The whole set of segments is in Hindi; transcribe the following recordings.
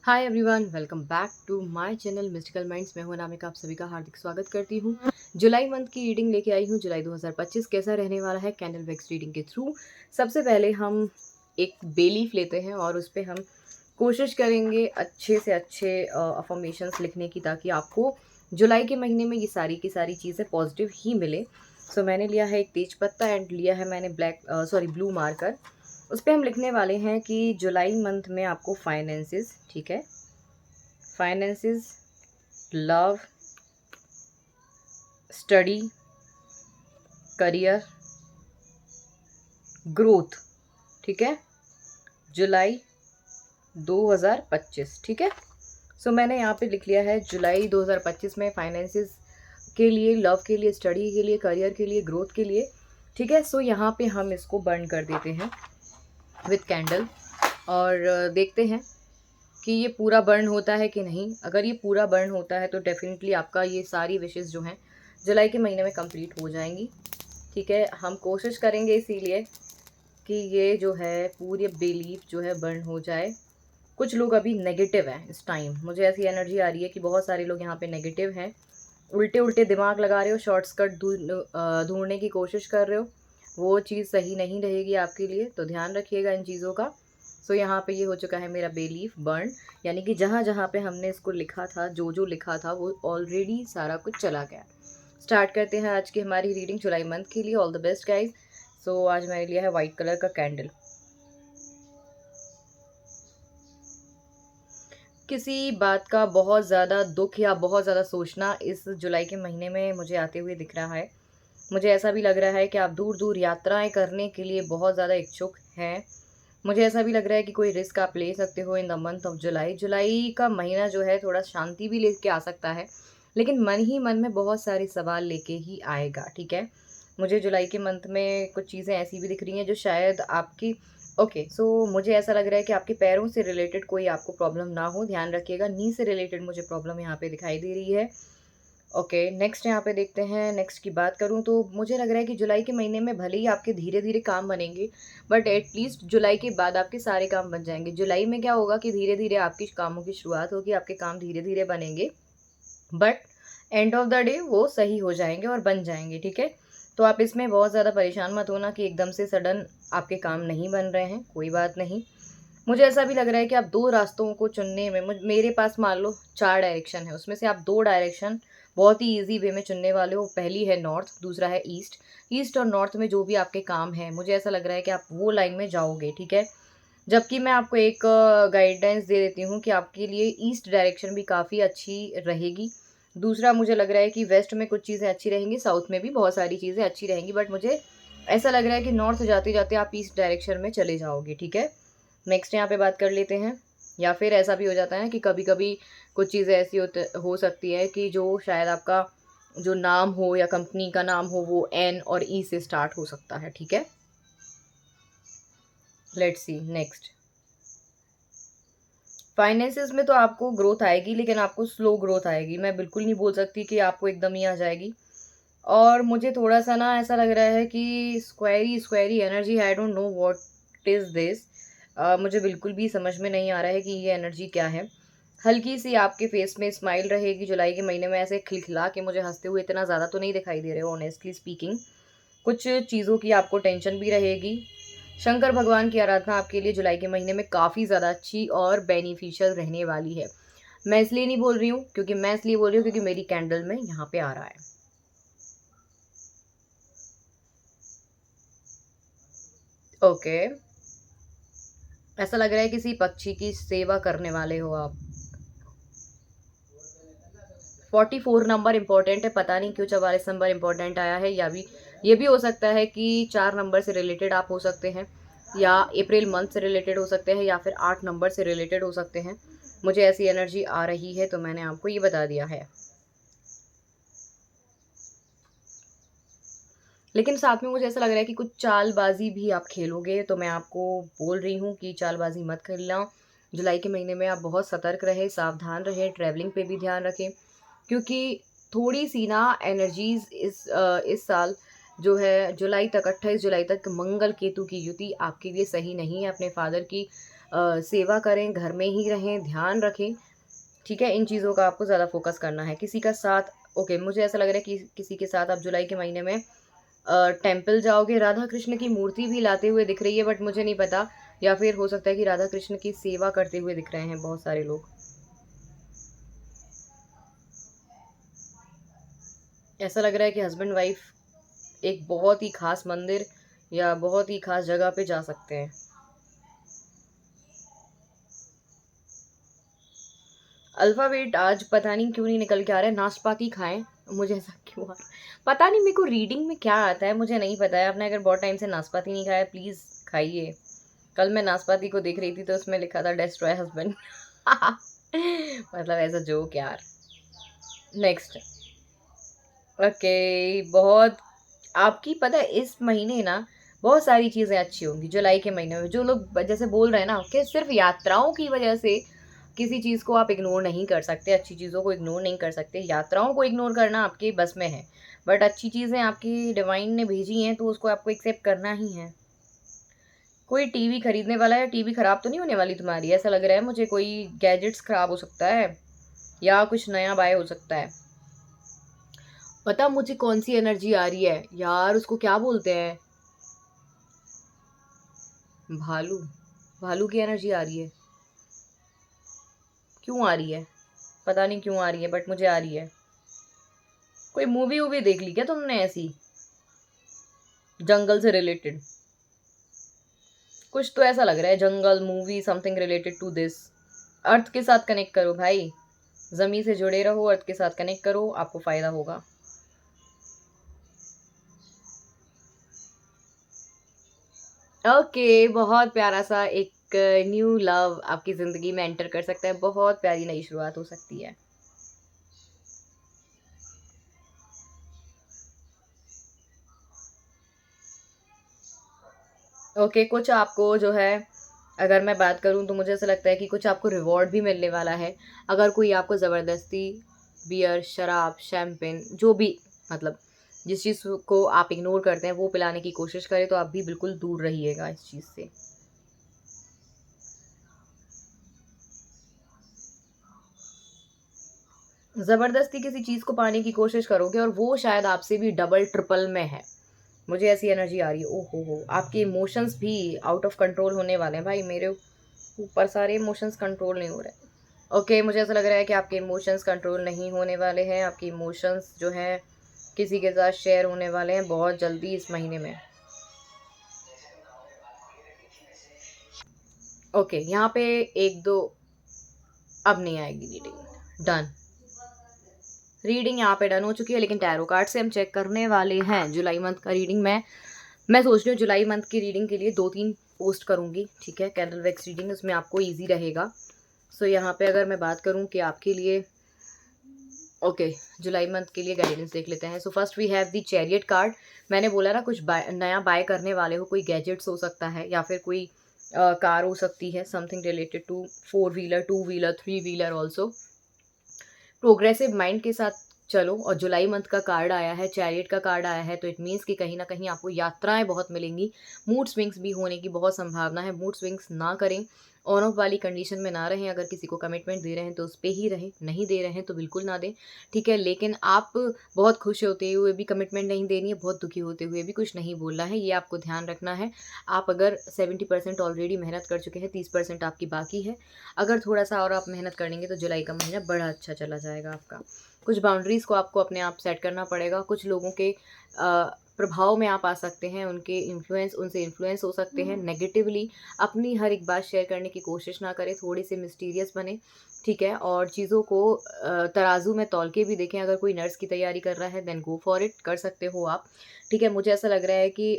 Hi everyone, welcome back to my channel mystical minds. मैं हूं अनामिका, आप सभी का हार्दिक स्वागत करती हूं। जुलाई मंथ की रीडिंग लेके आई हूं। जुलाई 2025 कैसा रहने वाला है कैंडल वैक्स रीडिंग के थ्रू। सबसे पहले हम एक बेलीफ लेते हैं और उस पर हम कोशिश करेंगे अच्छे से अच्छे अफर्मेशंस लिखने की, ताकि आपको जुलाई के महीने में ये सारी की सारी चीज़ें पॉजिटिव ही मिले। सो मैंने लिया है एक तेज पत्ता एंड लिया है मैंने ब्लू मार्कर। उस पर हम लिखने वाले हैं कि जुलाई मंथ में आपको फाइनेंसेस, ठीक है, finances, love, study, career, growth, ठीक है, जुलाई 2025, ठीक है। सो मैंने यहाँ पे लिख लिया है जुलाई 2025 में फाइनेंसेस के लिए, लव के लिए, स्टडी के लिए, करियर के लिए, ग्रोथ के लिए, ठीक है। सो यहाँ पे हम इसको बर्न कर देते हैं विथ कैंडल और देखते हैं कि ये पूरा बर्न होता है कि नहीं। अगर ये पूरा बर्न होता है तो डेफिनेटली आपका ये सारी विशेज़ जो हैं जुलाई के महीने में कंप्लीट हो जाएंगी, ठीक है। हम कोशिश करेंगे इसीलिए कि ये जो है पूरी बिलीफ जो है बर्न हो जाए। कुछ लोग अभी नेगेटिव हैं इस टाइम, मुझे ऐसी एनर्जी आ रही है कि बहुत सारे लोग यहाँ पे नेगेटिव हैं, उल्टे उल्टे दिमाग लगा रहे हो, शॉर्टकट ढूंढने की कोशिश कर रहे हो। वो चीज़ सही नहीं रहेगी आपके लिए, तो ध्यान रखिएगा इन चीज़ों का। सो यहाँ पे ये हो चुका है मेरा बेलीफ बर्न, यानी कि जहाँ जहाँ पे हमने इसको लिखा था, जो जो लिखा था वो ऑलरेडी सारा कुछ चला गया। स्टार्ट करते हैं आज की हमारी रीडिंग जुलाई मंथ के लिए। All the best guys. So आज मैंने लिया है वाइट कलर का कैंडल। किसी बात का बहुत ज़्यादा दुख या बहुत ज़्यादा सोचना इस जुलाई के महीने में मुझे आते हुए दिख रहा है। मुझे ऐसा भी लग रहा है कि आप दूर दूर यात्राएं करने के लिए बहुत ज़्यादा इच्छुक हैं। मुझे ऐसा भी लग रहा है कि कोई रिस्क आप ले सकते हो in the month of July. जुलाई का महीना जो है थोड़ा शांति भी लेके आ सकता है, लेकिन मन ही मन में बहुत सारे सवाल लेके ही आएगा, ठीक है। मुझे जुलाई के मंथ में कुछ चीज़ें ऐसी भी दिख रही हैं जो शायद आपकी सो मुझे ऐसा लग रहा है कि आपके पैरों से रिलेटेड कोई आपको प्रॉब्लम ना हो, ध्यान रखिएगा। नी से रिलेटेड मुझे प्रॉब्लम यहाँ पे दिखाई दे रही है। नेक्स्ट यहाँ पे देखते हैं। नेक्स्ट की बात करूँ तो मुझे लग रहा है कि जुलाई के महीने में भले ही आपके धीरे धीरे काम बनेंगे, बट एटलीस्ट जुलाई के बाद आपके सारे काम बन जाएंगे। जुलाई में क्या होगा कि धीरे धीरे आपकी कामों की शुरुआत होगी, आपके काम धीरे धीरे बनेंगे, but end of the day वो सही हो जाएंगे और बन जाएंगे, ठीक है। तो आप इसमें बहुत ज़्यादा परेशान मत होना कि एकदम से सडन आपके काम नहीं बन रहे हैं, कोई बात नहीं। मुझे ऐसा भी लग रहा है कि आप दो रास्तों को चुनने में, मेरे पास मान लो 4 डायरेक्शन है, उसमें से आप 2 डायरेक्शन बहुत ही ईजी वे में चुनने वाले हो। पहली है नॉर्थ, दूसरा है ईस्ट। ईस्ट और नॉर्थ में जो भी आपके काम है, मुझे ऐसा लग रहा है कि आप वो लाइन में जाओगे, ठीक है। जबकि मैं आपको एक गाइडेंस दे देती हूँ कि आपके लिए ईस्ट डायरेक्शन भी काफ़ी अच्छी रहेगी। दूसरा मुझे लग रहा है कि वेस्ट में कुछ चीज़ें अच्छी रहेंगी, साउथ में भी बहुत सारी चीज़ें अच्छी रहेंगी, बट मुझे ऐसा लग रहा है कि नॉर्थ जाते जाते आप ईस्ट डायरेक्शन में चले जाओगे, ठीक है। नेक्स्ट यहाँ पे बात कर लेते हैं। या फिर ऐसा भी हो जाता है कि कभी कभी कुछ चीज़ें ऐसी हो सकती है कि जो शायद आपका जो नाम हो या कंपनी का नाम हो वो एन और ई से स्टार्ट हो सकता है, ठीक है। Let's see next. फाइनेंसेस में तो आपको ग्रोथ आएगी, लेकिन आपको स्लो ग्रोथ आएगी। मैं बिल्कुल नहीं बोल सकती कि आपको एकदम ही आ जाएगी। और मुझे थोड़ा सा ना ऐसा लग रहा है कि स्क्वेरी स्क्वेरी energy, I don't know what is this. मुझे बिल्कुल भी समझ में नहीं आ रहा है कि ये एनर्जी क्या है। हल्की सी आपके फेस में स्माइल रहेगी जुलाई के महीने में, ऐसे खिलखिला के मुझे हंसते हुए इतना ज़्यादा तो नहीं दिखाई दे रहे हो ऑनेस्टली स्पीकिंग। कुछ चीज़ों की आपको टेंशन भी रहेगी। शंकर भगवान की आराधना आपके लिए जुलाई के महीने में काफ़ी ज़्यादा अच्छी और बेनिफिशियल रहने वाली है। मैं इसलिए नहीं बोल रही हूँ क्योंकि मैं इसलिए बोल रही हूँ क्योंकि मेरी कैंडल में यहाँ पे आ रहा है। ओके, ऐसा लग रहा है किसी पक्षी की सेवा करने वाले हो आप। 44 नंबर इम्पोर्टेंट है, पता नहीं क्यों 44 नंबर इम्पोर्टेंट आया है। या भी ये भी हो सकता है कि 4 नंबर से रिलेटेड आप हो सकते हैं, या अप्रैल मंथ से रिलेटेड हो सकते हैं, या फिर 8 नंबर से रिलेटेड हो सकते हैं। मुझे ऐसी एनर्जी आ रही है तो मैंने आपको ये बता दिया है। लेकिन साथ में मुझे ऐसा लग रहा है कि कुछ चालबाजी भी आप खेलोगे, तो मैं आपको बोल रही हूँ कि चालबाजी मत खेलना। जुलाई के महीने में आप बहुत सतर्क रहे, सावधान रहे, ट्रैवलिंग पे भी ध्यान रखें, क्योंकि थोड़ी सी ना एनर्जीज इस साल जो है जुलाई तक, 28 जुलाई तक मंगल केतु की युति आपके लिए सही नहीं है। अपने फादर की सेवा करें, घर में ही रहें, ध्यान रखें, ठीक है? इन चीज़ों का आपको ज़्यादा फ़ोकस करना है। किसी का साथ ओके, मुझे ऐसा लग रहा है कि किसी के साथ आप जुलाई के महीने में टेम्पल जाओगे, राधा कृष्ण की मूर्ति भी लाते हुए दिख रही है, बट मुझे नहीं पता, या फिर हो सकता है कि राधा कृष्ण की सेवा करते हुए दिख रहे हैं बहुत सारे लोग। ऐसा लग रहा है कि हस्बैंड वाइफ एक बहुत ही खास मंदिर या बहुत ही खास जगह पे जा सकते हैं। अल्फ़ाबेट आज पता नहीं क्यों नहीं निकल के आ रहा है, नाशपाती खाएँ, मुझे ऐसा क्यों आ रहा है? पता नहीं मेरे को रीडिंग में क्या आता है, मुझे नहीं पता है। आपने अगर बहुत टाइम से नाशपाती नहीं खाया प्लीज़ खाइए। कल मैं नाशपाती को देख रही थी तो उसमें लिखा था डेस्ट्रॉय हस्बैंड। मतलब एज़ अ जोक यार। नेक्स्ट। ओके, बहुत आपकी पता है इस महीने ना बहुत सारी चीज़ें अच्छी होंगी जुलाई के महीने में। जो लोग जैसे बोल रहे हैं ना कि सिर्फ़ यात्राओं की वजह से किसी चीज़ को आप इग्नोर नहीं कर सकते, अच्छी चीज़ों को इग्नोर नहीं कर सकते। यात्राओं को इग्नोर करना आपके बस में है, बट अच्छी चीज़ें आपकी डिवाइन ने भेजी हैं तो उसको आपको एक्सेप्ट करना ही है। कोई टीवी खरीदने वाला है, टीवी खराब तो नहीं होने वाली तुम्हारी? ऐसा लग रहा है मुझे, कोई गैजेट्स खराब हो सकता है या कुछ नया बाय हो सकता है। पता मुझे कौन सी एनर्जी आ रही है यार, उसको क्या बोलते हैं? भालू। भालू की एनर्जी आ रही है। क्यों आ रही है? पता नहीं क्यों आ रही है, बट मुझे आ रही है। कोई मूवी वूवी देख ली क्या तुमने ऐसी, जंगल से रिलेटेड? कुछ तो ऐसा लग रहा है, जंगल movie something related to this. Earth के साथ कनेक्ट करो भाई, जमीन से जुड़े रहो, अर्थ के साथ कनेक्ट करो, आपको फायदा होगा। ओके, बहुत प्यारा सा एक न्यू लव आपकी ज़िंदगी में एंटर कर सकता है, बहुत प्यारी नई शुरुआत हो सकती है। ओके, कुछ आपको जो है, अगर मैं बात करूँ तो मुझे ऐसा लगता है कि कुछ आपको रिवॉर्ड भी मिलने वाला है। अगर कोई आपको ज़बरदस्ती बियर, शराब, शैम्पेन जो भी, मतलब जिस चीज़ को आप इग्नोर करते हैं वो पिलाने की कोशिश करे तो आप भी बिल्कुल दूर रहिएगा इस चीज़ से। ज़बरदस्ती किसी चीज़ को पाने की कोशिश करोगे और वो शायद आपसे भी डबल ट्रिपल में है। मुझे ऐसी एनर्जी आ रही है। ओह हो! आपके इमोशंस भी आउट ऑफ कंट्रोल होने वाले हैं भाई, मेरे ऊपर सारे इमोशंस कंट्रोल नहीं हो रहे हैं। ओके, मुझे ऐसा लग रहा है कि आपके इमोशंस कंट्रोल नहीं होने वाले हैं। आपके इमोशंस जो हैं किसी के साथ शेयर होने वाले हैं बहुत जल्दी इस महीने में। ओके, यहाँ पे 1-2 अब नहीं आएगी रीडिंग। डन। रीडिंग यहाँ पे डन हो चुकी है, लेकिन टैरो कार्ड से हम चेक करने वाले हैं जुलाई मंथ का रीडिंग। मैं सोच रही हूँ जुलाई मंथ की रीडिंग के लिए 2-3 पोस्ट करूँगी, ठीक है? कैंडल वैक्स रीडिंग, उसमें आपको ईज़ी रहेगा। सो यहाँ पे अगर मैं बात करूँ कि आपके लिए ओके, जुलाई मंथ के लिए गाइडेंस देख लेते हैं। So first we have the chariot card. मैंने बोला ना कुछ नया बाय करने वाले हो, कोई गैजेट्स हो सकता है या फिर कोई कार हो सकती है, something related to 4 wheeler, 2 wheeler, 3 wheeler also. Progressive mind के साथ चलो, और जुलाई मंथ का कार्ड आया है, चैरियट का कार्ड आया है, तो इट मीन्स कि कहीं ना कहीं आपको यात्राएं बहुत मिलेंगी। मूड स्विंग्स भी होने की बहुत संभावना है। मूड स्विंग्स ना करें, ऑन ऑफ वाली कंडीशन में ना रहें। अगर किसी को कमिटमेंट दे रहे हैं तो उस पर ही रहें, नहीं दे रहे हैं तो बिल्कुल ना दें, ठीक है? लेकिन आप बहुत खुश होते हुए भी कमिटमेंट नहीं देनी है, बहुत दुखी होते हुए भी कुछ नहीं बोलना है, ये आपको ध्यान रखना है। आप अगर 70% ऑलरेडी मेहनत कर चुके हैं, 30% आपकी बाकी है। अगर थोड़ा सा और आप मेहनत करेंगे तो जुलाई का महीना बड़ा अच्छा चला जाएगा आपका। कुछ बाउंड्रीज़ को आपको अपने आप सेट करना पड़ेगा। कुछ लोगों के प्रभाव में आप आ सकते हैं, उनसे इन्फ्लुएंस हो सकते हैं नेगेटिवली। अपनी हर एक बात शेयर करने की कोशिश ना करें, थोड़े से मिस्टीरियस बने, ठीक है? और चीज़ों को तराजू में तौल के भी देखें। अगर कोई नर्स की तैयारी कर रहा है देन गो फॉर इट, कर सकते हो आप, ठीक है? मुझे ऐसा लग रहा है कि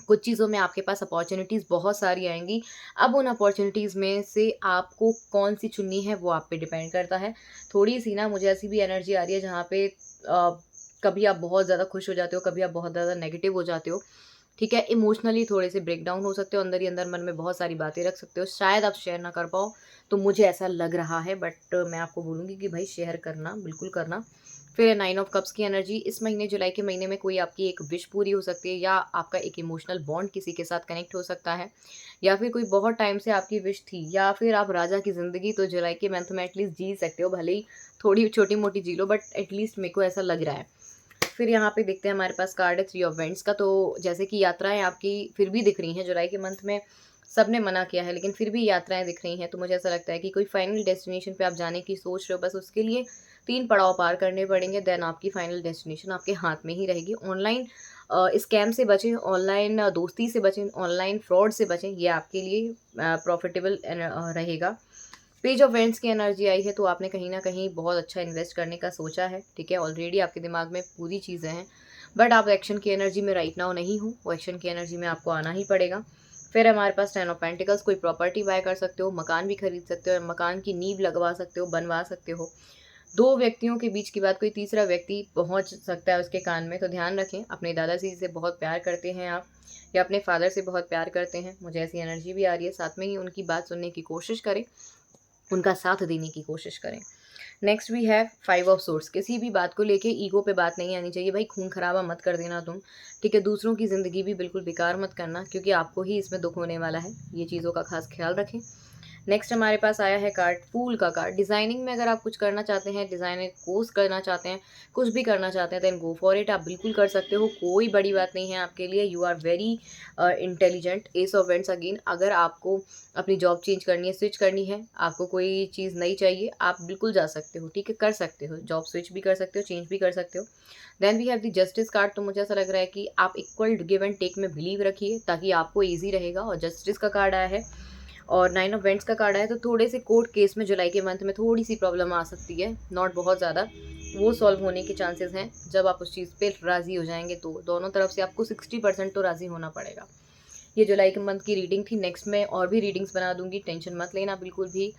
कुछ चीज़ों में आपके पास अपॉर्च्युनिटीज़ बहुत सारी आएँगी। अब उन अपॉर्च्युनिटीज़ में से आपको कौन-सी चुननी है वो आप पे डिपेंड करता है। थोड़ी-सी ना मुझे ऐसी भी एनर्जी आ रही है जहाँ पे कभी आप बहुत ज़्यादा खुश हो जाते हो, कभी आप बहुत ज़्यादा नेगेटिव हो जाते हो, ठीक है? इमोशनली थोड़े से ब्रेक डाउन हो सकते हो, अंदर ही अंदर मन में बहुत सारी बातें रख सकते हो। शायद आप शेयर ना कर पाओ, तो मुझे ऐसा लग रहा है, बट मैं आपको बोलूँगी कि भाई शेयर करना, बिल्कुल करना, फिर है 9 ऑफ कप्स की एनर्जी। इस महीने जुलाई के महीने में कोई आपकी एक विश पूरी हो सकती है, या आपका एक इमोशनल बॉन्ड किसी के साथ कनेक्ट हो सकता है, या फिर कोई बहुत टाइम से आपकी विश थी, या फिर आप राजा की ज़िंदगी तो जुलाई के मंथ में एटलीस्ट जी सकते हो, भले ही थोड़ी छोटी मोटी जी लो, बट एटलीस्ट मेरे को ऐसा लग रहा है। फिर यहाँ पे देखते हैं हमारे पास कार्ड है 3 ऑफ वेंट्स का। तो जैसे कि यात्राएं आपकी फिर भी दिख रही हैं जुलाई के मंथ में, सबने मना किया है लेकिन फिर भी यात्राएं दिख रही हैं, तो मुझे ऐसा लगता है कि कोई फाइनल डेस्टिनेशन पे आप जाने की सोच रहे हो, बस उसके लिए 3 पड़ाव पार करने पड़ेंगे, देन आपकी फाइनल डेस्टिनेशन आपके हाथ में ही रहेगी। ऑनलाइन स्कैम से बचें, ऑनलाइन दोस्ती से बचें, ऑनलाइन फ्रॉड से बचें, ये आपके लिए प्रॉफिटेबल रहेगा। पेज ऑफ वेंट्स की एनर्जी आई है, तो आपने कहीं ना कहीं बहुत अच्छा इन्वेस्ट करने का सोचा है, ठीक है, ऑलरेडी आपके दिमाग में पूरी चीज़ें हैं, बट आप एक्शन की एनर्जी में राइट नाउ नहीं हो, वो एक्शन की एनर्जी में आपको आना ही पड़ेगा। फिर हमारे पास 10 ऑफ पेंटिकल्स, कोई प्रॉपर्टी बाय कर सकते हो, मकान भी खरीद सकते हो, मकान की नींव लगवा सकते हो, बनवा सकते हो। 2 व्यक्तियों के बीच की बात कोई तीसरा व्यक्ति पहुंच सकता है उसके कान में, तो ध्यान रखें। अपने दादाजी से बहुत प्यार करते हैं आप, या अपने फादर से बहुत प्यार करते हैं, मुझे ऐसी एनर्जी भी आ रही है। साथ में ही उनकी बात सुनने की कोशिश करें, उनका साथ देने की कोशिश करें। Next we have 5 of swords. किसी भी बात को लेके ईगो पे बात नहीं आनी चाहिए भाई, खून खराबा मत कर देना तुम, ठीक है। दूसरों की ज़िंदगी भी बिल्कुल बेकार मत करना, क्योंकि आपको ही इसमें दुख होने वाला है, ये चीज़ों का खास ख्याल रखें। नेक्स्ट हमारे पास आया है कार्ड फूल का कार्ड। डिज़ाइनिंग में अगर आप कुछ करना चाहते हैं, डिज़ाइनिंग कोर्स करना चाहते हैं, कुछ भी करना चाहते हैं, देन गो फॉर इट, आप बिल्कुल कर सकते हो, कोई बड़ी बात नहीं है आपके लिए। You are very intelligent. Ace of wands again, अगर आपको अपनी जॉब चेंज करनी है, स्विच करनी है, आपको कोई चीज़ नई चाहिए, आप बिल्कुल जा सकते हो, ठीक है, कर सकते हो, जॉब स्विच भी कर सकते हो, चेंज भी कर सकते हो। Then we have the justice card. तो मुझे ऐसा लग रहा है कि आप इक्वल गिव एंड टेक में बिलीव रखिए, ताकि आपको ईजी रहेगा। और जस्टिस का कार्ड आया है और 9 ऑफ वेंट्स का कार्ड है, तो थोड़े से कोर्ट केस में जुलाई के मंथ में थोड़ी सी प्रॉब्लम आ सकती है, नॉट बहुत ज़्यादा, वो सॉल्व होने के चांसेस हैं जब आप उस चीज़ पे राज़ी हो जाएंगे। तो दोनों तरफ से आपको 60% तो राज़ी होना पड़ेगा। ये जुलाई के मंथ की रीडिंग थी। नेक्स्ट में और भी रीडिंग्स बना दूंगी, टेंशन मत लेना बिल्कुल भी।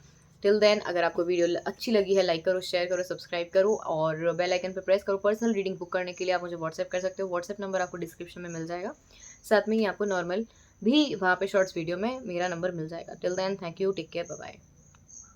टिल देन, अगर आपको वीडियो अच्छी लगी है, लाइक करो, शेयर करो, सब्सक्राइब करो और बेल आइकन पर प्रेस करो। पर्सनल रीडिंग बुक करने के लिए आप मुझे व्हाट्सएप कर सकते हो, व्हाट्सएप नंबर आपको डिस्क्रिप्शन में मिल जाएगा, साथ में ही आपको नॉर्मल भी वहाँ पे शॉर्ट्स वीडियो में मेरा नंबर मिल जाएगा। Till then, thank you, take care, bye bye.